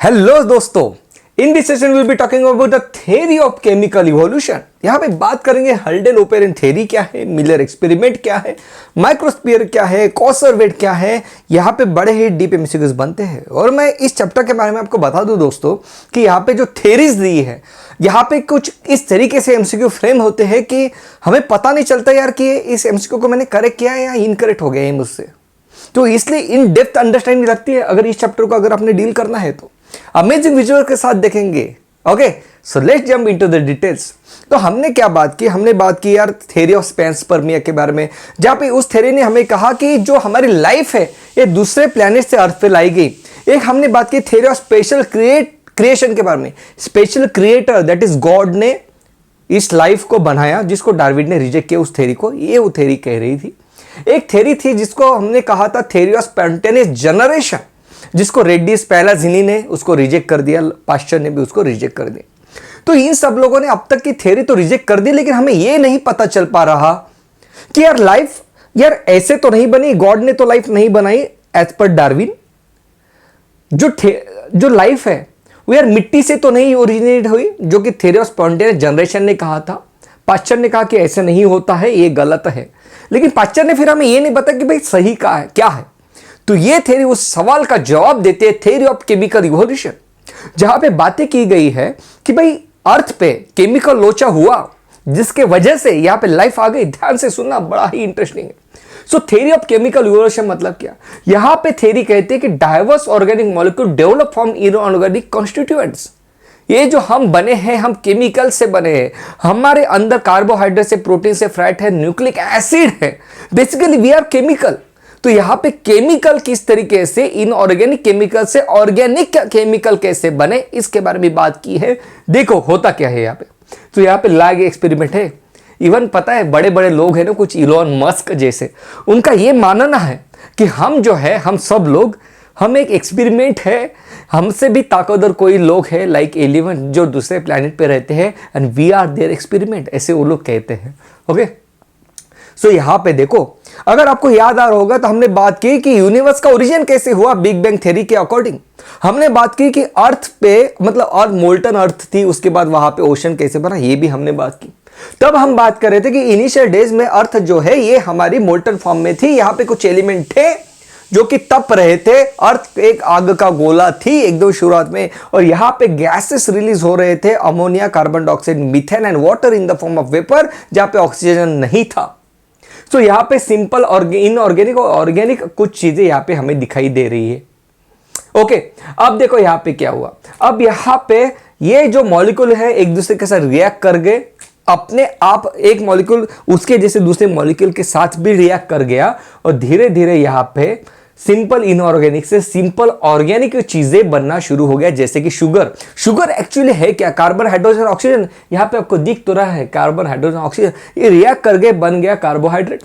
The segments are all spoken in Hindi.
हेलो दोस्तों, in this session will be talking about the theory of chemical evolution. यहाँ पे बात करेंगे हल्डेन ओपेरेंट थ्योरी क्या है, मिलर एक्सपेरिमेंट क्या है, माइक्रोस्फीयर क्या है, कॉसरवेट क्या है। यहाँ पे बड़े ही डीप एमसीक्यूज बनते हैं और मैं इस चैप्टर के बारे में आपको बता दूं दोस्तों कि यहाँ पे जो थ्योरीज दी है, यहाँ पे कुछ इस तरीके से एमसीक्यू फ्रेम होते हैं कि हमें पता नहीं चलता यार कि इस एमसीक्यू को मैंने करेक्ट किया है या इनकरेक्ट हो गया है मुझसे। तो इसलिए इन डेप्थ अंडरस्टैंडिंग लगती है अगर इस चैप्टर को अगर आपने डील करना है तो अमेजिंग विजुअल के साथ देखेंगे। Okay, so let's jump into the details. तो हमने क्या बात की, हमने बात की यार थ्योरी ऑफ स्पेंसपर्मिया के बारे में, जहां पे उस थ्योरी ने हमें कहा कि जो हमारी लाइफ है ये दूसरे प्लैनेट से अर्थ पे लाई गई। एक हमने बात की थ्योरी ऑफ स्पेशल क्रिएशन के बारे में, special creator that is God ने इस लाइफ को बनाया, जिसको डार्विन ने रिजेक्ट किया उस थ्योरी को, ये वो थ्योरी कह रही थी। एक थ्योरी थी जिसको हमने कहा था थ्योरी ऑफ स्पॉन्टेनियस जनरेशन, जिसको रेड्डी पैलाजिनी ने उसको रिजेक्ट कर दिया, पाश्चर ने भी उसको रिजेक्ट कर दिया। तो इन सब लोगों ने अब तक की थ्योरी तो रिजेक्ट कर दी, लेकिन हमें यह नहीं पता चल पा रहा कि यार लाइफ यार ऐसे तो नहीं बनी, गॉड ने तो लाइफ नहीं बनाई एज पर डार्विन। जो लाइफ है वो यार मिट्टी से तो नहीं ओरिजिनेट हुई, जो कि थ्योरी ऑफ स्पॉन्टेनियस जनरेशन ने कहा था। पाश्चर ने कहा कि ऐसे नहीं होता है, ये गलत है, लेकिन पाश्चर ने फिर हमें यह नहीं बताया कि भाई सही का है क्या है। तो ये थ्योरी उस सवाल का जवाब देते हैं, थ्योरी ऑफ केमिकल इवोल्यूशन, जहां पे बातें की गई है कि भाई अर्थ पे केमिकल लोचा हुआ जिसके वजह से यहां पे लाइफ आ गई। ध्यान से सुनना, बड़ा ही इंटरेस्टिंग है। सो थ्योरी ऑफ केमिकल इवोल्यूशन मतलब क्या, यहां पे थ्योरी कहते हैं कि diverse organic molecule develop from inorganic constituents. ये जो हम बने हैं, हम केमिकल से बने हैं। हमारे अंदर कार्बोहाइड्रेट से, प्रोटीन से, फैट है, न्यूक्लिक एसिड है, बेसिकली वी आर केमिकल। तो यहां पे केमिकल किस तरीके से इनऑर्गेनिक केमिकल से ऑर्गेनिक केमिकल कैसे बने, इसके बारे में बात की है। देखो होता क्या है यहां पे। तो यहां पे लैब एक्सपेरिमेंट है। इवन पता है बड़े बड़े लोग हैं ना, कुछ इलोन मस्क जैसे, उनका ये मानना है कि हम जो है, हम सब लोग, हम एक एक्सपेरिमेंट है, हमसे भी ताकतवर कोई लोग है लाइक एलियन जो दूसरे प्लैनेट पे रहते हैं, and we are there experiment, ऐसे वो लोग कहते हैं। ओके, सो यहां पे देखो, अगर आपको याद आ रहा होगा तो हमने बात की कि यूनिवर्स का ओरिजिन कैसे हुआ बिग बैंग थ्योरी के अकॉर्डिंग। हमने बात की कि अर्थ पे, मतलब अर्थ मोल्टन अर्थ थी, उसके बाद वहां पे ओशन कैसे बना, ये भी हमने बात की। तब हम बात कर रहे थे कि इनिशियल डेज में अर्थ जो है ये हमारी मोल्टन फॉर्म में थी। यहां पे कुछ एलिमेंट थे जो कि तप रहे थे। अर्थ एक आग का गोला थी एकदम शुरुआत में, और यहां पे गैसेस रिलीज हो रहे थे, ammonia, carbon dioxide, methane and water in the form of vapour, जहां पे ऑक्सीजन नहीं था। तो यहां पे सिंपल इनऑर्गेनिक और ऑर्गेनिक कुछ चीजें यहां पे हमें दिखाई दे रही है। ओके, अब देखो यहां पे क्या हुआ। अब यहां पे ये जो मॉलिक्यूल है एक दूसरे के साथ रिएक्ट कर गए, अपने आप एक मॉलिक्यूल उसके जैसे दूसरे मॉलिक्यूल के साथ भी रिएक्ट कर गया, और धीरे धीरे यहां पे सिंपल इनऑर्गेनिक से सिंपल ऑर्गेनिक चीजें बनना शुरू हो गया, जैसे कि शुगर। शुगर एक्चुअली है क्या, कार्बन, हाइड्रोजन, ऑक्सीजन। यहां पे आपको दिख तो रहा है कार्बन, हाइड्रोजन, ऑक्सीजन, ये रिएक्ट कर गए, बन गया कार्बोहाइड्रेट।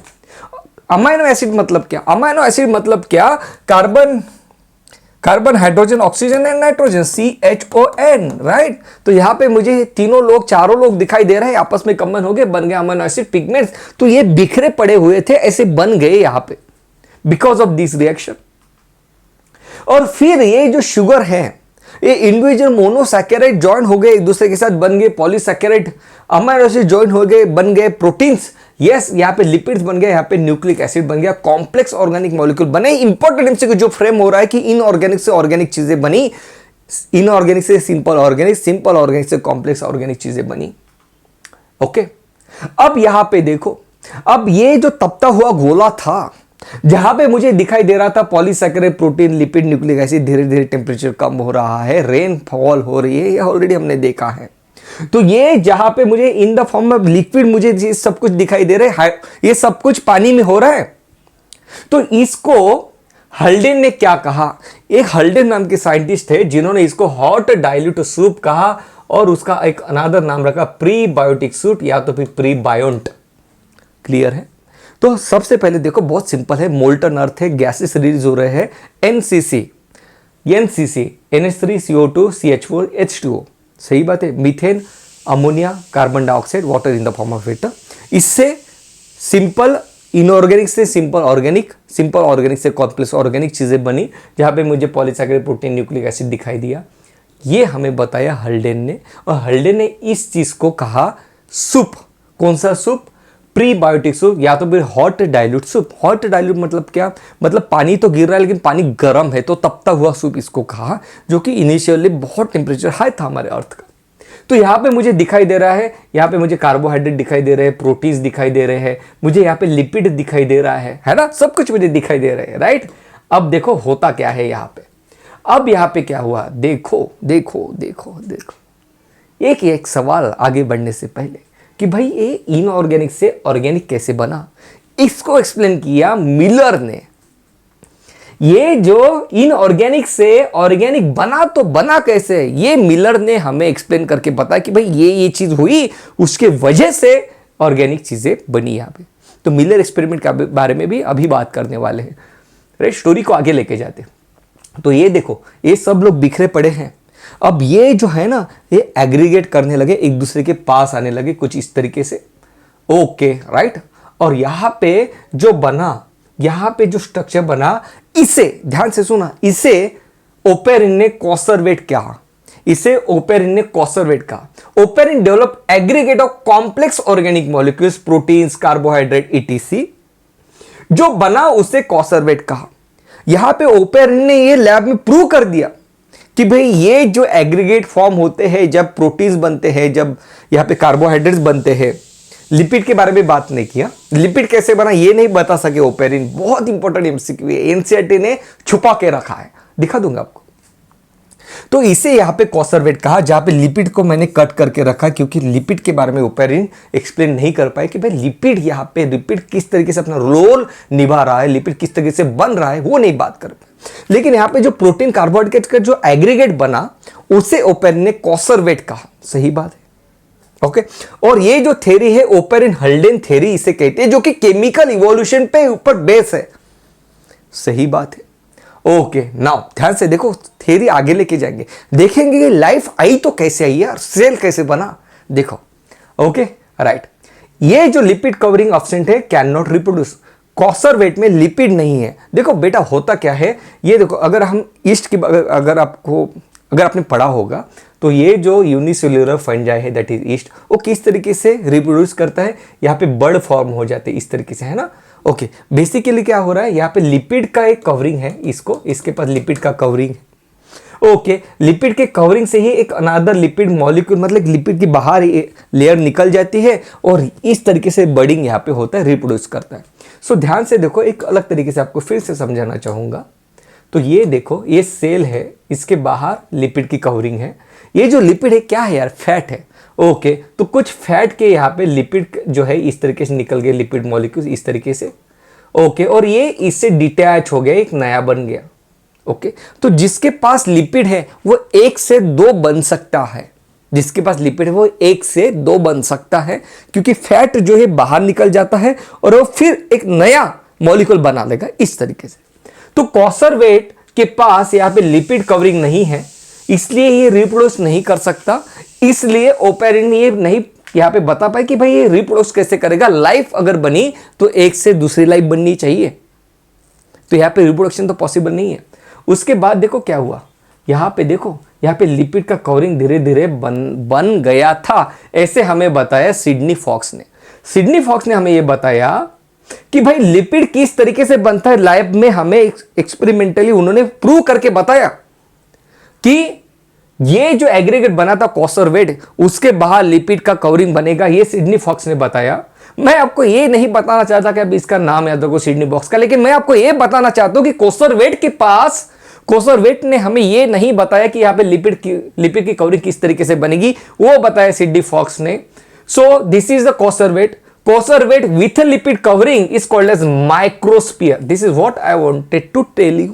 अमाइनो एसिड मतलब क्या, अमाइनो एसिड मतलब क्या, carbon, hydrogen, oxygen and nitrogen, CHON, right. तो यहां पे मुझे तीनों लोग, चारों लोग दिखाई दे रहे हैं, आपस में कंबाइन हो गए, बन गए अमाइनो एसिड पिगमेंट्स। तो ये बिखरे पड़े हुए थे, ऐसे बन गए यहां पे बिकॉज ऑफ दिस रिएक्शन। और फिर ये जो शुगर है, ये इंडिविजुअल मोनोसैकेराइड ज्वाइन हो गए, एक दूसरे के साथ बन गए पॉलीसैकेराइड, अमाइनो एसिड ज्वाइन हो गए, बन गए प्रोटीन्स। यस, यहाँ पे लिपिड्स बन गए, यहाँ पे न्यूक्लिक एसिड बन गया, कॉम्प्लेक्स ऑर्गेनिक मॉलिक्यूल बने। इंपॉर्टेंट एमसीक्यू जो फ्रेम हो रहा है कि इनऑर्गेनिक से ऑर्गेनिक चीजें बनी, इनऑर्गेनिक से सिंपल ऑर्गेनिक, सिंपल ऑर्गेनिक से कॉम्प्लेक्स ऑर्गेनिक चीजें बनी। ओके, अब यहां पे देखो, अब ये जो तपता हुआ गोला था, जहां पे मुझे दिखाई दे रहा था polysaccharide, protein, lipid, nucleic acid, धीरे धीरे टेम्परेचर कम हो रहा है, रेन फॉल हो रही है, ये ऑलरेडी हमने देखा है। तो ये जहां पे मुझे in the form of liquid मुझे ये सब कुछ दिखाई दे रहा है, ये सब कुछ पानी में हो रहा है। तो इसको हल्डेन ने क्या कहा, एक हल्डेन नाम के साइंटिस्ट थे जिन्होंने इसको हॉट डाइल्यूट सूप कहा, और उसका एक अनादर नाम रखा प्रीबायोटिक सूट या तो फिर प्रीबायोंट। क्लियर है। तो सबसे पहले देखो, बहुत सिंपल है, मोल्टन अर्थ है, गैसेस रिलीज हो रहे हैं, NCC, NH3CO2 CH4 H2O, सही बात है, methane, ammonia, carbon dioxide, water in the form of vapour. इससे सिंपल इनऑर्गेनिक से सिंपल ऑर्गेनिक, सिंपल ऑर्गेनिक से कॉम्प्लेक्स ऑर्गेनिक चीजें बनी, जहां पे मुझे पॉलीसैकेराइड, प्रोटीन, न्यूक्लिक एसिड दिखाई दिया। ये हमें बताया हल्डेन ने, और हल्डेन ने इस चीज को कहा सूप। कौन सा सूप? प्रीबायोटिक सूप, या तो फिर hot dilute soup. Hot dilute मतलब क्या? मतलब पानी तो गिर रहा है लेकिन पानी गर्म है, तो तपता हुआ सूप इसको कहा, जो कि इनिशियली बहुत टेम्परेचर हाई था हमारे अर्थ का। तो यहाँ पे मुझे दिखाई दे रहा है, यहाँ पे मुझे कार्बोहाइड्रेट दिखाई दे रहे हैं, प्रोटीन्स दिखाई दे रहे हैं, मुझे यहाँ पे लिपिड दिखाई दे रहा है ना, सब कुछ मुझे दिखाई दे रहा है, राइट। अब देखो होता क्या है यहाँ पे। अब यहाँ पे क्या हुआ, देखो देखो देखो देखो, एक एक सवाल आगे बढ़ने से पहले कि भाई ये इनऑर्गेनिक से ऑर्गेनिक कैसे बना, इसको एक्सप्लेन किया मिलर ने। ये जो इनऑर्गेनिक से ऑर्गेनिक बना तो बना कैसे, ये मिलर ने हमें एक्सप्लेन करके बताया कि भाई ये चीज हुई, उसके वजह से ऑर्गेनिक चीजें बनी यहाँ पे। तो मिलर एक्सपेरिमेंट के बारे में भी अभी बात करने वाले हैं, राइट। स्टोरी को आगे लेके जाते। तो ये देखो, ये सब लोग बिखरे पड़े हैं। अब ये जो है ना, ये एग्रीगेट करने लगे, एक दूसरे के पास आने लगे कुछ इस तरीके से, ओके, राइट। और यहां पे जो बना, यहां पे जो स्ट्रक्चर बना, इसे ध्यान से सुना, इसे ओपेरिन ने कॉन्सर्वेट कहा, इसे ओपेरिन ने कॉन्सर्वेट कहा। Oparin develop aggregate of complex organic molecules, proteins, carbohydrate etc, जो बना उसे कॉन्सर्वेट कहा। यहां पे ओपेरिन ने ये लैब में प्रूव कर दिया कि भाई ये जो एग्रीगेट फॉर्म होते हैं, जब प्रोटीन्स बनते हैं, जब यहाँ पे कार्बोहाइड्रेट्स बनते हैं। लिपिड के बारे में बात नहीं किया, लिपिड कैसे बना ये नहीं बता सके ओपेरिन। बहुत इंपॉर्टेंट एमसीक्यू है, एनसीईआरटी ने छुपा के रखा है, दिखा दूंगा आपको। तो इसे यहाँ पे कॉन्सर्वेट कहा, जहां पे लिपिड को मैंने कट करके रखा, क्योंकि लिपिड के बारे में ओपेरिन एक्सप्लेन नहीं कर पाए कि भाई लिपिड यहाँ पे लिपिड किस तरीके से अपना रोल निभा रहा है, लिपिड किस तरीके से बन रहा है, वो नहीं बात कर पाए। लेकिन यहाँ पे जो प्रोटीन कार्बोहाइड्रेट का जो एग्रीगेट बना, उसे ओपेरिन ने कॉन्सर्वेट कहा। सही बात है, ओके। और ये जो थ्योरी है ओपेरिन हल्डेन थ्योरी इसे कहते हैं, जो कि केमिकल इवोल्यूशन पे ऊपर बेस है। सही बात है, ओके। नाउ ध्यान से देखो, थ्योरी आगे लेके जाएंगे, देखेंगे कि लाइफ आई तो कैसे आई यार, सेल कैसे बना, देखो, ओके, राइट। ये जो लिपिड कवरिंग ऑब्सेंट है, कैन नॉट रिप्रोड्यूस। कॉन्सर्वेट में लिपिड नहीं है। देखो बेटा होता क्या है, ये देखो, अगर हम ईस्ट की अगर आपने पढ़ा होगा, तो ये जो यूनिसेल्युलर फंजाई है, दैट इज ईस्ट, वो किस तरीके से रिप्रोड्यूस करता है, यहाँ पे बर्ड फॉर्म हो जाते हैं इस तरीके से, है ना, ओके। बेसिकली क्या हो रहा है, यहाँ पे लिपिड का एक कवरिंग है, इसके पास लिपिड का कवरिंग है, ओके। लिपिड के कवरिंग से ही एक अनदर लिपिड मॉलिक्यूल, मतलब लिपिड की बाहर लेयर निकल जाती है, और इस तरीके से बर्डिंग यहाँ पे होता है, रिप्रोड्यूस करता है। सो ध्यान से देखो, एक अलग तरीके से आपको फिर से समझाना चाहूंगा। तो ये देखो, ये सेल है, इसके बाहर लिपिड की कवरिंग है। ये जो लिपिड है क्या है यार, फैट है, ओके। तो कुछ फैट के यहाँ पे लिपिड जो है इस तरीके से निकल गए, लिपिड मॉलिक्यूल्स इस तरीके से, ओके। और ये इससे डिटैच हो गया, एक नया बन गया, ओके। तो जिसके पास लिपिड है वो 1 से 2 बन सकता है, जिसके पास लिपिड है वो 1 से 2 बन सकता है, क्योंकि फैट जो है बाहर निकल जाता है और वो फिर एक नया मॉलिक्यूल बना लेगा इस तरीके से। तो कॉन्सर्वेट के पास यहाँ पे लिपिड कवरिंग नहीं है, इसलिए ये रिप्रोड्यूस नहीं कर सकता। इसलिए ओपेरिन ये नहीं यहाँ पे बता पाए कि भाई ये रिप्रोड्यूस कैसे करेगा। लाइफ अगर बनी तो एक से दूसरी लाइफ बननी चाहिए, तो यहाँ पे रिप्रोडक्शन तो पॉसिबल नहीं है। उसके बाद देखो क्या हुआ, यहाँ पे देखो, यहाँ पे लिपिड का कवरिंग धीरे धीरे बन गया था, ऐसे हमें बताया सिडनी फॉक्स ने। सिडनी फॉक्स ने हमें ये बताया कि भाई लिपिड किस तरीके से बनता है। लैब में हमें एक्सपेरिमेंटली उन्होंने प्रूव करके बताया कि ये जो एग्रीगेट बना था कॉन्सर्वेट, उसके बाहर लिपिड का कवरिंग बनेगा, ये सिडनी फॉक्स ने बताया। मैं आपको ये नहीं बताना चाहता कि अब इसका नाम याद रखो सिडनी फॉक्स का, लेकिन मैं आपको ये बताना चाहता हूं कि कॉन्सर्वेट के पास, कॉन्सर्वेट ने हमें ये नहीं बताया कि यहाँ पे लिपिड की कवरिंग किस तरीके से बनेगी, वो बताया सिडनी फॉक्स ने। So this is the coacervate with a lipid covering is called as microsphere. This is what I wanted to tell you.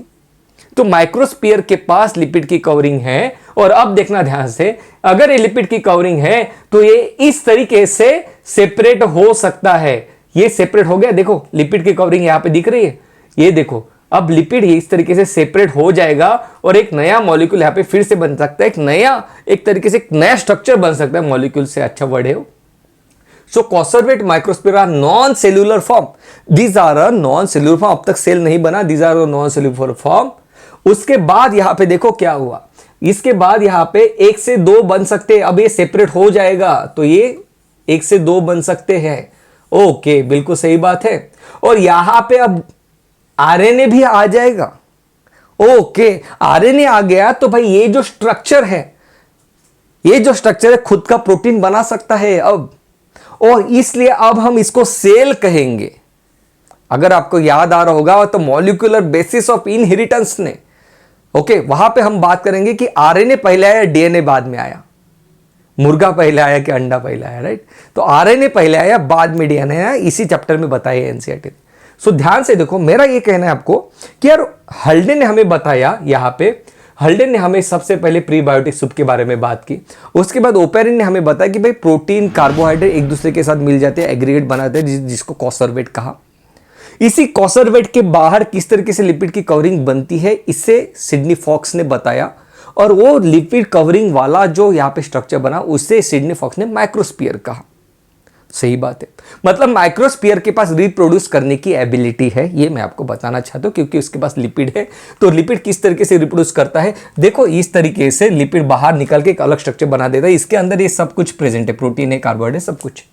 तो माइक्रोस्फीयर के पास लिपिड की कवरिंग है, और अब देखना ध्यान से, अगर ये लिपिड की कवरिंग है तो ये इस तरीके से सेपरेट हो सकता है। ये सेपरेट हो गया, देखो लिपिड की कवरिंग यहाँ पे दिख रही है, ये देखो, अब लिपिड इस तरीके से सेपरेट हो जाएगा और एक नया मॉलिक्यूल यहाँ पे फिर से बन सकता है, एक तरीके से एक नया स्ट्रक्चर बन सकता है मॉलिक्यूल से, अच्छा वर्ड है। So conservate microsphere are non-cellular form. These are a non-cellular form. अब तक सेल नहीं बना, these are a non-cellular form. उसके बाद यहां पे देखो क्या हुआ, इसके बाद यहाँ पे 1 से 2 बन सकते हैं। अब ये सेपरेट हो जाएगा तो ये 1 से 2 बन सकते हैं। ओके, बिल्कुल सही बात है। और यहां पे अब आरएनए भी आ जाएगा। ओके, आरएनए आ गया तो भाई ये जो स्ट्रक्चर है, ये जो स्ट्रक्चर है खुद का प्रोटीन बना सकता है अब, और इसलिए अब हम इसको सेल कहेंगे। अगर आपको याद आ रहा होगा तो मॉलिक्यूलर बेसिस ऑफ इनहेरिटेंस ने, ओके, वहां पे हम बात करेंगे कि आरएनए पहले आया, डीएनए बाद में आया, मुर्गा पहले आया कि अंडा पहले आया, राइट? तो आरएनए पहले आया, बाद में डीएनए आया, इसी चैप्टर में बताया एनसीईआरटी। सो ध्यान से देखो, मेरा ये कहना है आपको कि यार हल्डे ने हमें बताया, यहां पे हल्डे ने हमें सबसे पहले प्रीबायोटिक सूप के बारे में बात की। उसके बाद ओपेरिन ने हमें बताया कि भाई प्रोटीन कार्बोहाइड्रेट एक दूसरे के साथ मिल जाते हैं, एग्रीगेट बनाते हैं, जिसको कॉन्सर्वेट कहा। इसी कॉन्सर्वेट के बाहर किस तरीके से लिपिड की कवरिंग बनती है, इससे सिडनी फॉक्स ने बताया। और वो लिपिड कवरिंग वाला जो यहाँ पे स्ट्रक्चर बना, उससे सिडनी फॉक्स ने माइक्रोस्फीयर कहा। सही बात है, मतलब माइक्रोस्फीयर के पास रिप्रोड्यूस करने की एबिलिटी है, ये मैं आपको बताना चाहता हूं, क्योंकि उसके पास लिपिड है। तो लिपिड किस तरीके से रिप्रोड्यूस करता है, देखो इस तरीके से लिपिड बाहर निकल के एक अलग स्ट्रक्चर बना देता है। इसके अंदर ये सब कुछ प्रेजेंट है, प्रोटीन है, कार्बोहाइड्रेट, सब कुछ।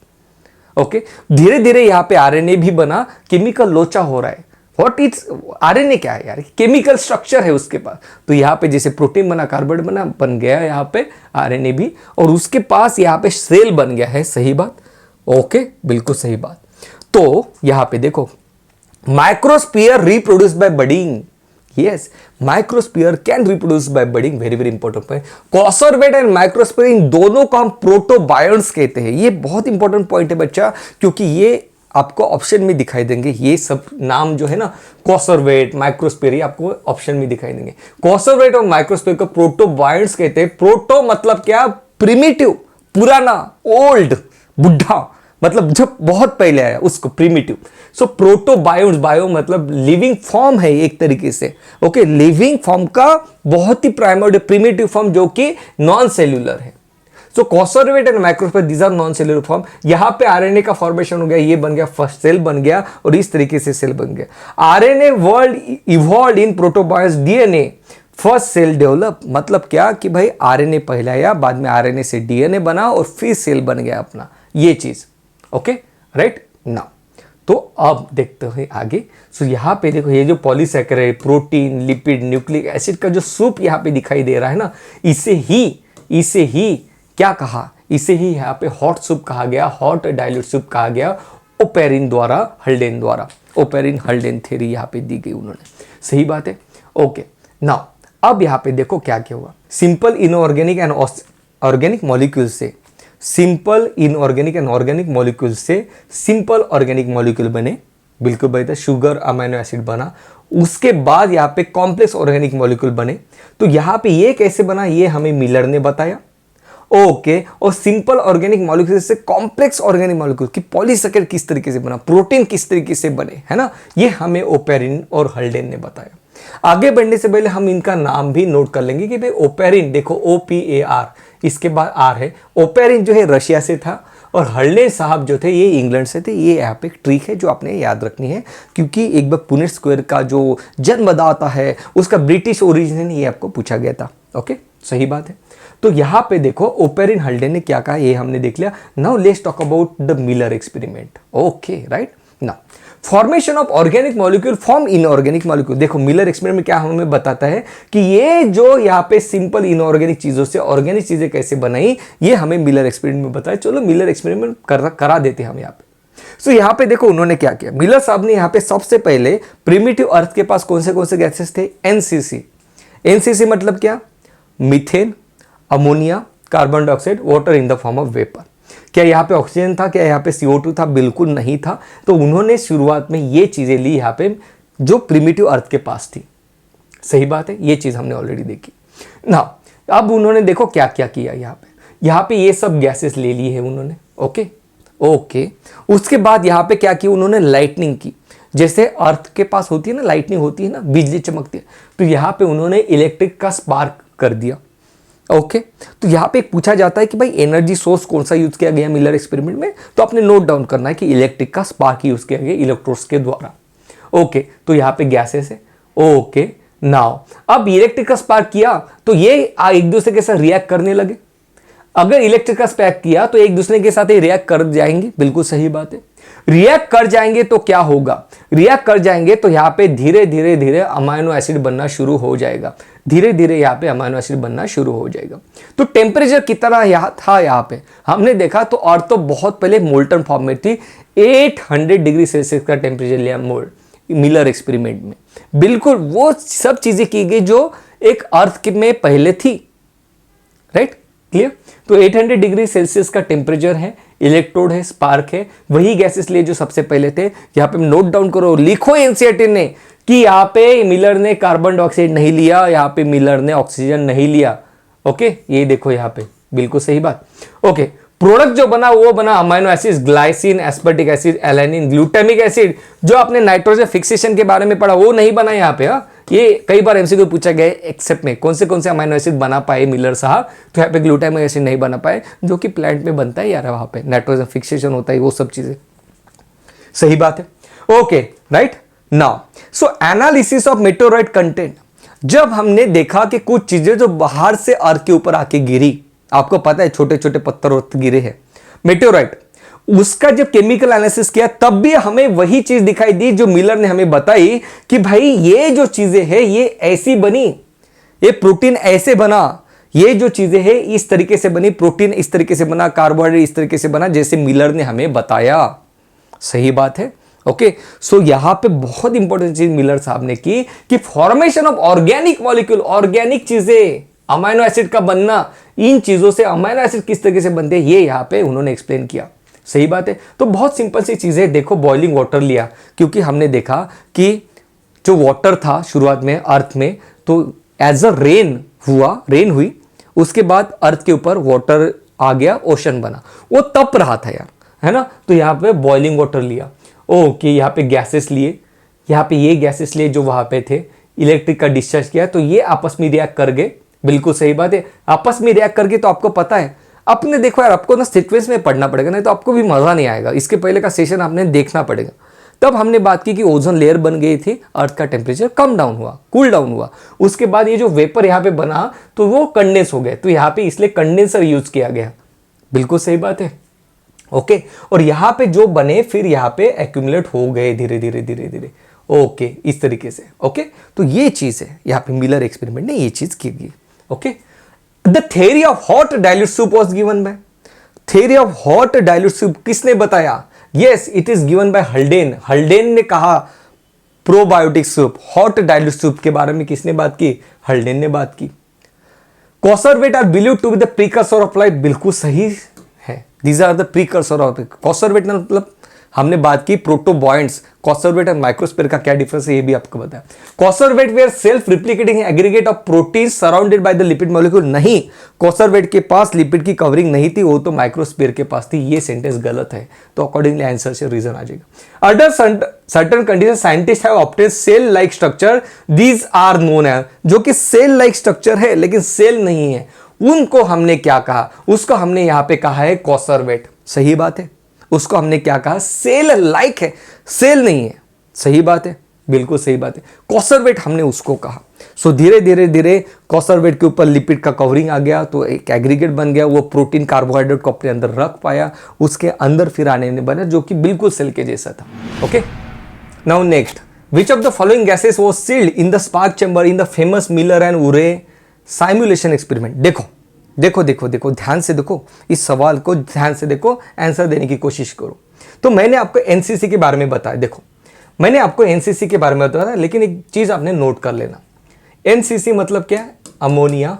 ओके, धीरे धीरे यहाँ पे आरएनए भी बना, केमिकल लोचा हो रहा है। What is RNA? क्या है यार? केमिकल स्ट्रक्चर है उसके पास। तो यहाँ पे जैसे प्रोटीन बना, कार्बोहाइड्रेट बना, बन गया यहाँ पे आरएनए भी, और उसके पास यहाँ पे सेल बन गया है। सही बात, ओके, बिल्कुल सही बात। तो यहां पे देखो, microsphere reproduce by budding. Yes, microsphere can reproduce by budding, very very important point. Coacervate and microsphere, इन दोनों को हम प्रोटोबायोन्ट्स कहते हैं। ये बहुत इंपॉर्टेंट पॉइंट है बच्चा, क्योंकि ये आपको ऑप्शन में दिखाई देंगे। ये सब नाम जो है ना, कॉन्सर्वेट, माइक्रोस्फीयर, ये आपको ऑप्शन में दिखाई देंगे। कॉन्सर्वेट और माइक्रोस्फीयर को प्रोटोबायोन्ट्स कहते हैं। प्रोटो मतलब क्या? प्रिमिटिव, पुराना, ओल्ड, बुढ़ा, मतलब जब बहुत पहले आया उसको प्रिमिटिव। सो प्रोटोबायोन्ट्स, बायो मतलब लिविंग फॉर्म है एक तरीके से। ओके, लिविंग फॉर्म का बहुत ही प्राइमरी प्रिमिटिव फॉर्म जो कि नॉन सेल्यूलर है। So coacervate and microsphere, these are non cellular form. यहां पे आरएनए का फॉर्मेशन हो गया, ये बन गया, फर्स्ट सेल बन गया, और इस तरीके से सेल बन गया। RNA world evolve in protobionts, DNA first cell develop. मतलब क्या कि भाई आरएनए पहले आया, बाद में आरएनए से डीएनए बना, और फिर सेल बन गया अपना, ये चीज। Okay, right now. तो अब देखते हैं आगे। सो यहाँ पे देखो, ये जो polysaccharide, protein, lipid, nucleic acid का जो सूप यहाँ पे दिखाई दे रहा है ना, इसे ही क्या कहा? इसे ही यहाँ पे हॉट सूप कहा गया, हॉट डाइल्यूट सूप कहा गया, ओपेरिन द्वारा, हल्डेन द्वारा। ओपेरिन हल्डेन थ्योरी यहाँ पे दी गई उन्होंने। सही बात है, ओके। नाउ अब यहाँ पे देखो क्या क्या हुआ। Simple inorganic and organic molecule से, simple inorganic and organic molecule से सिंपल ऑर्गेनिक मॉलिक्यूल बने, बिल्कुल भाई था, शुगर अमीनो एसिड बना। उसके बाद यहाँ पे कॉम्प्लेक्स ऑर्गेनिक मॉलिक्यूल बने। तो यहाँ पे ये कैसे बना, ये हमें मिलर ने बताया। ओके, और सिंपल ऑर्गेनिक मॉलिक्यूल से कॉम्प्लेक्स ऑर्गेनिक मॉलिक्यूल की पॉलीसैकेराइड किस तरीके से बना, प्रोटीन किस तरीके से बने, है ना, ये हमें ओपेरिन और हल्डेन ने बताया। आगे बढ़ने से पहले हम इनका नाम भी नोट कर लेंगे कि भाई ओपेरिन, देखो OPAR, इसके बाद R है। ओपेरिन जो है रशिया से था, और हल्डेन साहब जो थे ये इंग्लैंड से थे। ये यहाँ पे एक ट्रिक है जो आपने याद रखनी है, क्योंकि एक बार पुनेट स्क्वायर का जो जन्मदाता है उसका ब्रिटिश ओरिजिन ये आपको पूछा गया था। ओके, सही बात है। तो यहाँ पे देखो ओपेरिन हल्डेन ने क्या कहा, ये हमने देख लिया। Now let's talk about the Miller experiment. Okay, right now formation of organic molecule form inorganic molecule. देखो मिलर एक्सपेरिमेंट में क्या हमें बताता है कि ये जो यहाँ पे सिंपल इनऑर्गेनिक चीजों से ऑर्गेनिक चीजें कैसे बनाई, ये हमें मिलर एक्सपेरिमेंट में बताया। चलो मिलर एक्सपेरिमेंट करा देते हैं हम यहाँ पे। सो यहाँ पे देखो उन्होंने क्या किया, मिलर साहब ने यहाँ पे सबसे पहले प्रिमिटिव अर्थ के पास कौन से गैसेस थे, एनसीसी मतलब क्या, methane, ammonia, carbon dioxide, water in the form of vapour. क्या यहाँ पे ऑक्सीजन था, क्या यहाँ पे CO2 था? बिल्कुल नहीं था। तो उन्होंने शुरुआत में ये चीजें ली यहाँ पे जो प्रिमिटिव अर्थ के पास थी। सही बात है, ये चीज हमने ऑलरेडी देखी ना। अब उन्होंने देखो क्या क्या किया, यहाँ पे ये सब गैसेस ले ली है उन्होंने। ओके, उसके बाद यहाँ पे क्या किया उन्होंने, लाइटनिंग की। जैसे अर्थ के पास होती है ना, लाइटनिंग होती है ना, बिजली चमकती है, तो यहाँ पे उन्होंने इलेक्ट्रिक का स्पार्क कर दिया। ओके, तो यहाँ पे पूछा जाता है कि भाई एनर्जी सोर्स कौन सा यूज किया गया मिलर एक्सपेरिमेंट में, तो आपने नोट डाउन करना है कि इलेक्ट्रिक का स्पार्क यूज किया गया इलेक्ट्रोड्स के द्वारा। ओके, तो यहाँ पे गैसेस है। ओके, नाउ अब इलेक्ट्रिक का स्पार्क किया तो ये एक दूसरे के साथ रिएक्ट करने लगे। अगर इलेक्ट्रिक का स्पार्क किया तो एक दूसरे के साथ ही रिएक्ट कर जाएंगे, बिल्कुल सही बात है। रिएक्ट कर जाएंगे तो क्या होगा, रिएक्ट कर जाएंगे तो यहां पे धीरे धीरे धीरे अमाइनो एसिड बनना शुरू हो जाएगा, धीरे धीरे यहां पे अमाइनो एसिड बनना शुरू हो जाएगा। तो टेम्परेचर कितना था यहां पे हमने देखा तो अर्थ तो बहुत पहले मोल्टन फॉर्म में थी। 800 डिग्री सेल्सियस का टेम्परेचर लिया मिलर एक्सपेरिमेंट में, बिल्कुल वो सब चीजें की गई जो एक अर्थ में पहले थी, राइट, क्लियर। तो 800 डिग्री सेल्सियस का टेम्परेचर है, इलेक्ट्रोड है, स्पार्क है, वही गैसेस लिए जो सबसे पहले थे। यहां पे नोट डाउन करो, लिखो एनसीईआरटी ने कि यहां पे मिलर ने कार्बन डाइऑक्साइड नहीं लिया, यहां पे मिलर ने ऑक्सीजन नहीं लिया। ओके, ये देखो यहां पे बिल्कुल सही बात। ओके, प्रोडक्ट जो बना वो बना amino acid, glycine, एस्पर्टिक acid, alanine, glutamic acid. जो आपने नाइट्रोजन फिक्सेशन के बारे में पढ़ा वो नहीं बना यहाँ पे। ये कई बार एमसीक्यू पूछा गया एक्सेप्ट में कौन से अमाइनो एसिड बना पाए मिलर साहब, तो यहाँ पे ग्लूटामिक एसिड नहीं बना पाए, जो कि प्लांट में बनता है यार, वहां पे नाइट्रोजन फिक्सेशन होता है, वो सब चीजें सही बात है। Okay, right. Now so analysis of meteorite content, जब हमने देखा कि कुछ चीजें जो बाहर से अर्थ के ऊपर आके गिरी, आपको पता है छोटे छोटे पत्थर गिरे हैं मेटेओराइट, उसका जब केमिकल एनालिसिस किया तब भी हमें वही चीज दिखाई दी जो मिलर ने हमें बताई कि भाई ये जो चीजें हैं ये ऐसी बनी, ये प्रोटीन ऐसे बना, ये जो चीजें हैं इस तरीके से बनी, प्रोटीन इस तरीके से बना, कार्बोहाइड्रेट इस तरीके से बना, जैसे मिलर ने हमें बताया। सही बात है। ओके, सो यहां पे बहुत इंपॉर्टेंट चीज मिलर साहब ने की कि formation of organic molecule, organic चीजें, अमाइनो एसिड का बनना, इन चीजों से अमाइनो एसिड किस तरीके से बनते हैं ये यहां पे उन्होंने एक्सप्लेन किया। सही बात है। तो बहुत सिंपल सी चीजें, देखो बॉइलिंग वाटर लिया, क्योंकि हमने देखा कि जो वाटर था शुरुआत में अर्थ में, तो एज अ रेन हुई, उसके बाद अर्थ के ऊपर वाटर आ गया, ओशन बना, वो तप रहा था यार, है ना। तो यहाँ पे बॉइलिंग वाटर लिया, ओके, यहाँ पे गैसेस लिए, यहाँ पे ये गैसेस लिए जो वहां पे थे, इलेक्ट्रिक का डिस्चार्ज किया, तो ये आपस में रिएक्ट कर गए। बिल्कुल सही बात है, आपस में रिएक्ट करके, तो आपको पता है, अपने देखो यार, आपको ना सीक्वेंस में पढ़ना पड़ेगा, नहीं तो आपको भी मजा नहीं आएगा, इसके पहले का सेशन आपने देखना पड़ेगा। तब हमने बात की कि ओजोन लेयर बन गई थी, अर्थ का टेम्परेचर कम डाउन हुआ, कूल डाउन हुआ, उसके बाद ये जो वेपर यहाँ पे बना तो वो कंडेंस हो गए, तो यहाँ पे इसलिए कंडेंसर यूज किया गया। बिल्कुल सही बात है। ओके, और यहाँ पे जो बने फिर यहाँ पे एक्यूमुलेट हो गए धीरे धीरे धीरे धीरे। ओके, इस तरीके से। ओके, तो ये चीज है, यहाँ पे मिलर एक्सपेरिमेंट ने ये चीज की गई। Okay, the theory of hot dilute soup was given by, theory of hot dilute soup किसने बताया? Yes, it is given by Haldane. Haldane ने कहा probiotic soup, hot dilute soup के बारे में किसने बात की? हल्डेन ने बात की। Coacervate are believed to be the precursor of life, बिल्कुल सही है। These are the precursor of, coacervate मतलब हमने बात की प्रोटोबॉयंट्स, कॉन्सर्वेट और माइक्रोस्फीयर का क्या डिफरेंस है ये भी आपको बताया। Coacervate were self replicating aggregate of protein surrounded by the lipid molecule, नहीं, कॉन्सर्वेट के पास लिपिड की कवरिंग नहीं थी, वो तो माइक्रोस्फीयर के पास थी। ये सेंटेंस गलत है, तो अकॉर्डिंगली आंसर से रीजन आ जाएगा। Under certain condition scientist have obtain cell like structure, these are known है, जो कि सेल लाइक स्ट्रक्चर है लेकिन सेल नहीं है, उनको हमने क्या कहा? उसको हमने यहां पे कहा है कॉन्सर्वेट। सही बात है, उसको हमने क्या कहा? सेल लाइक है, सेल नहीं है। सही बात है, बिल्कुल सही बात है, कॉन्सर्वेट हमने उसको कहा। सो धीरे धीरे धीरे कॉन्सर्वेट के ऊपर लिपिड का कवरिंग आ गया, तो एक एग्रीगेट बन गया, वो प्रोटीन कार्बोहाइड्रेट को अपने अंदर रख पाया, उसके अंदर फिर आने ने बना जो कि बिल्कुल सेल के जैसा था। Okay, now next, which of the following gases was sealed in the spark chamber in the famous Miller and Urey simulation experiment? देखो देखो देखो देखो, ध्यान से देखो, इस सवाल को ध्यान से देखो, आंसर देने की कोशिश करो। तो मैंने आपको एनसीसी के बारे में बताया, देखो मैंने आपको एनसीसी के बारे में बताया, लेकिन एक चीज आपने नोट कर लेना, एनसीसी मतलब क्या है? अमोनिया,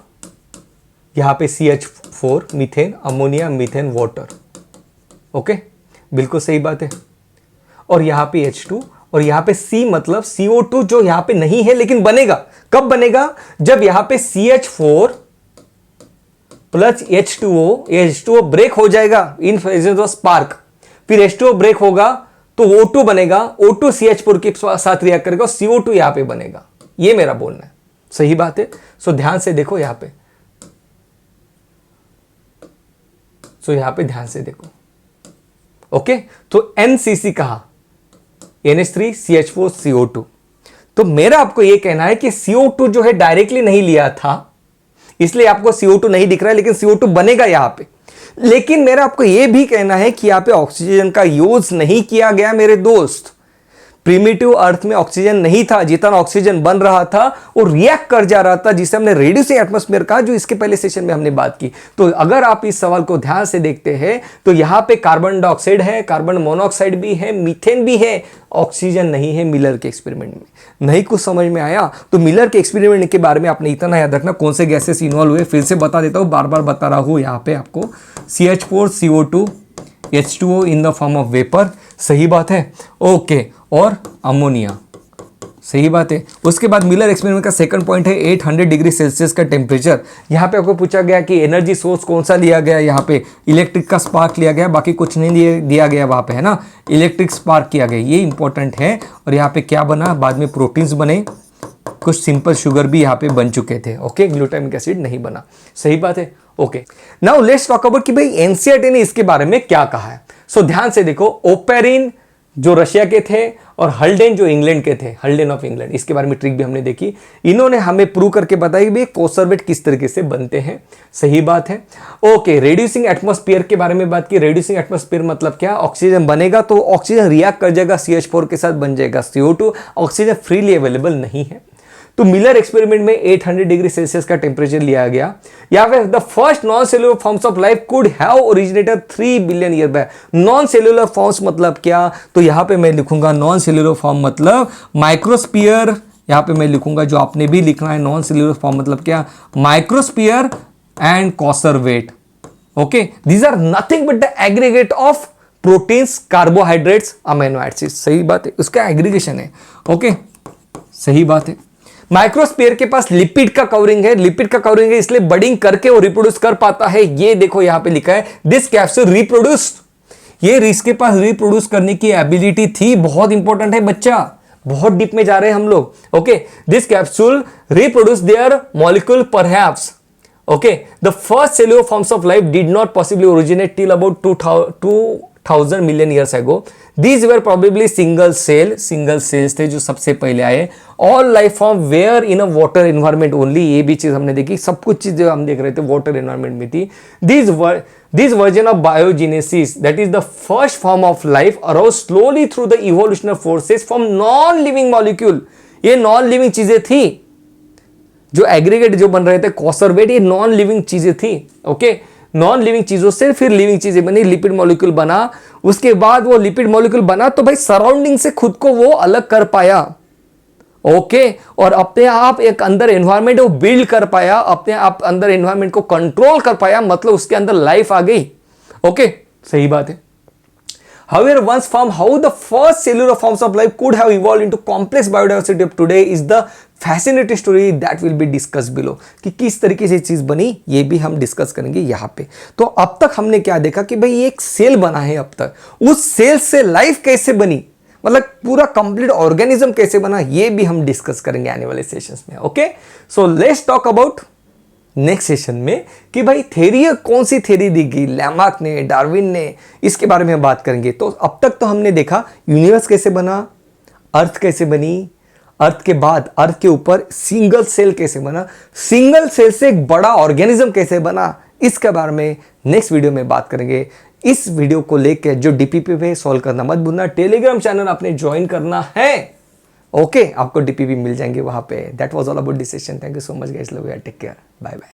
यहां पे CH4 methane, ammonia methane water. Okay, बिल्कुल सही बात है। और यहां पे H2, और यहां पे C मतलब CO2, जो यहां पे नहीं है लेकिन बनेगा। कब बनेगा? जब यहां पे CH4 प्लस H2O ब्रेक हो जाएगा इन प्रेजेंस ऑफ स्पार्क, फिर H2O ब्रेक होगा तो O2 बनेगा, O2 CH4 के साथ रिएक्ट करेगा, CO2 यहां पे बनेगा। ये मेरा बोलना है, सही बात है। सो ध्यान से देखो यहां पे, सो यहां पे ध्यान से देखो। ओके, तो NCC कहा, NH3 CH4 CO2, तो मेरा आपको यह कहना है कि CO2 जो है डायरेक्टली नहीं लिया था, इसलिए आपको CO2 नहीं दिख रहा है, लेकिन CO2 बनेगा यहां पे। लेकिन मेरा आपको यह भी कहना है कि यहां पे ऑक्सीजन का यूज नहीं किया गया मेरे दोस्त। प्रिमिटिव अर्थ में ऑक्सीजन नहीं था, जितना ऑक्सीजन बन रहा था वो रिएक्ट कर जा रहा था, जिसे हमने रेड्यूसिंग एटमॉस्फेयर कहा, जो इसके पहले सेशन में हमने बात की। तो अगर आप इस सवाल को ध्यान से देखते हैं तो यहां पे कार्बन डाइऑक्साइड है, कार्बन मोनोऑक्साइड भी है, मीथेन भी है, ऑक्सीजन नहीं है मिलर के एक्सपेरिमेंट में। नहीं कुछ समझ में आया तो मिलर के एक्सपेरिमेंट के बारे में आपने इतना याद रखना, कौन से गैसेस इन्वॉल्व हुए, फिर से बता देता हूं, बार बार बता रहा हूं यहां पे आपको। CH4 CO2 H2O in the form of vapour, सही बात है, ओके, और अमोनिया, सही बात है। उसके बाद मिलर एक्सपेरिमेंट का सेकंड पॉइंट है 800 डिग्री सेल्सियस का टेम्परेचर। यहाँ पे आपको पूछा गया कि एनर्जी सोर्स कौन सा लिया गया, यहाँ पे इलेक्ट्रिक का स्पार्क लिया गया, बाकी कुछ नहीं दिया गया वहाँ पे, है ना, इलेक्ट्रिक स्पार्क किया गया, ये इंपॉर्टेंट है। और यहाँ पे क्या बना, बाद में प्रोटीन्स बने, कुछ सिंपल शुगर भी यहाँ पे बन चुके थे, ओके, ग्लूटामिक एसिड नहीं बना, सही बात है, okay. Now let's talk about कि भाई एनसीईआरटी ने इसके बारे में क्या कहा है। सो ध्यान से देखो, ओपेरिन जो रशिया के थे और हल्डेन जो इंग्लैंड के थे, हल्डेन ऑफ इंग्लैंड, इसके बारे में ट्रिक भी हमने देखी। इन्होंने हमें प्रूव करके बताया कि कोसर्वेट किस तरीके से बनते हैं, सही बात है, ओके। रेड्यूसिंग एटमॉस्फेयर के बारे में बात की। रेड्यूसिंग एटमॉस्फेयर मतलब क्या, ऑक्सीजन बनेगा तो ऑक्सीजन रिएक्ट कर जाएगा, CH4 के साथ बन जाएगा CO2, ऑक्सीजन फ्रीली अवेलेबल नहीं है। तो मिलर एक्सपेरिमेंट में 800 डिग्री सेल्सियस का टेम्परेचर लिया गया। या फिर the first non cellular forms of life could have originated 3 billion year back. Non cellular forms मतलब क्या, तो यहां पे मैं लिखूंगा नॉन सेलुलर फॉर्म मतलब माइक्रोस्फीयर, यहां पे मैं लिखूंगा जो आपने भी लिखना है, नॉन सेलुलर फॉर्म मतलब क्या, microsphere and coacervate, okay. These are nothing but the aggregate of proteins, carbohydrates, amino acids, सही बात है, उसका एग्रीगेशन है, ओके, सही बात है। माइक्रोस्फीयर के पास लिपिड का कवरिंग है, लिपिड का कवरिंग है इसलिए बडिंग करके वो रिप्रोड्यूस कर पाता है। ये देखो यहां पे लिखा है दिस कैप्सूल रिप्रोड्यूस, ये इसके पास रिप्रोड्यूस करने की एबिलिटी थी, बहुत इंपॉर्टेंट है बच्चा, बहुत डीप में जा रहे हैं हम लोग, okay. This capsule reproduce their molecule perhaps, okay. The first cellular forms of life did not possibly originate till about 2000 million years ago. These were probably single cells थे जो सबसे पहले आए। All life form were in a water environment only, ये भी चीज हमने देखी, सब कुछ चीजें हम देख रहे थे water environment में थी। This version of biogenesis, that is the first form of life, arose slowly through the evolutionary forces from non-living molecule। ये non-living चीजें थी, जो एग्रीगेट जो बन रहे थे कॉसरवेट, ये नॉन लिविंग चीजें थी, ओके। नॉन लिविंग चीजों से फिर लिविंग चीजें बनी, लिपिड मॉलिक्यूल बना। उसके बाद वो लिपिड मॉलिक्यूल बना तो भाई सराउंडिंग से खुद को वो अलग कर पाया, ओके। और अपने आप एक अंदर एनवायरनमेंट वो बिल्ड कर पाया, अपने आप अंदर एनवायरनमेंट को कंट्रोल कर पाया, मतलब उसके अंदर लाइफ आ गई, ओके, सही बात है। However, once formed, how the first cellular forms of life could have evolved into complex biodiversity of today is the fascinating story that will be discussed below। कि किस तरीके से चीज बनी ये भी हम डिस्कस करेंगे यहाँ पे। तो अब तक हमने क्या देखा कि भाई एक सेल बना है, अब तक उस सेल से लाइफ कैसे बनी, मतलब पूरा कंप्लीट ऑर्गेनिज्म कैसे बना, ये भी हम डिस्कस करेंगे आने वाले सेशंस में, okay. So let's talk about next session में कि भाई थ्योरी, कौन सी थ्योरी दी गई, लैमार्क ने, डार्विन ने, इसके बारे में बात करेंगे। तो अब तक तो हमने देखा यूनिवर्स कैसे बना, अर्थ कैसे बनी, अर्थ के बाद अर्थ के ऊपर सिंगल सेल कैसे बना, सिंगल सेल से एक बड़ा ऑर्गेनिज्म कैसे बना, इसके बारे में नेक्स्ट वीडियो में बात करेंगे। इस वीडियो को लेकर जो डीपीपी पे सॉल्व करना मत भूलना, टेलीग्राम चैनल आपने ज्वाइन करना है, ओके। आपको डीपीपी मिल जाएंगे वहां पे। That was all about this session. Thank you so much guys, love you, take care, bye bye.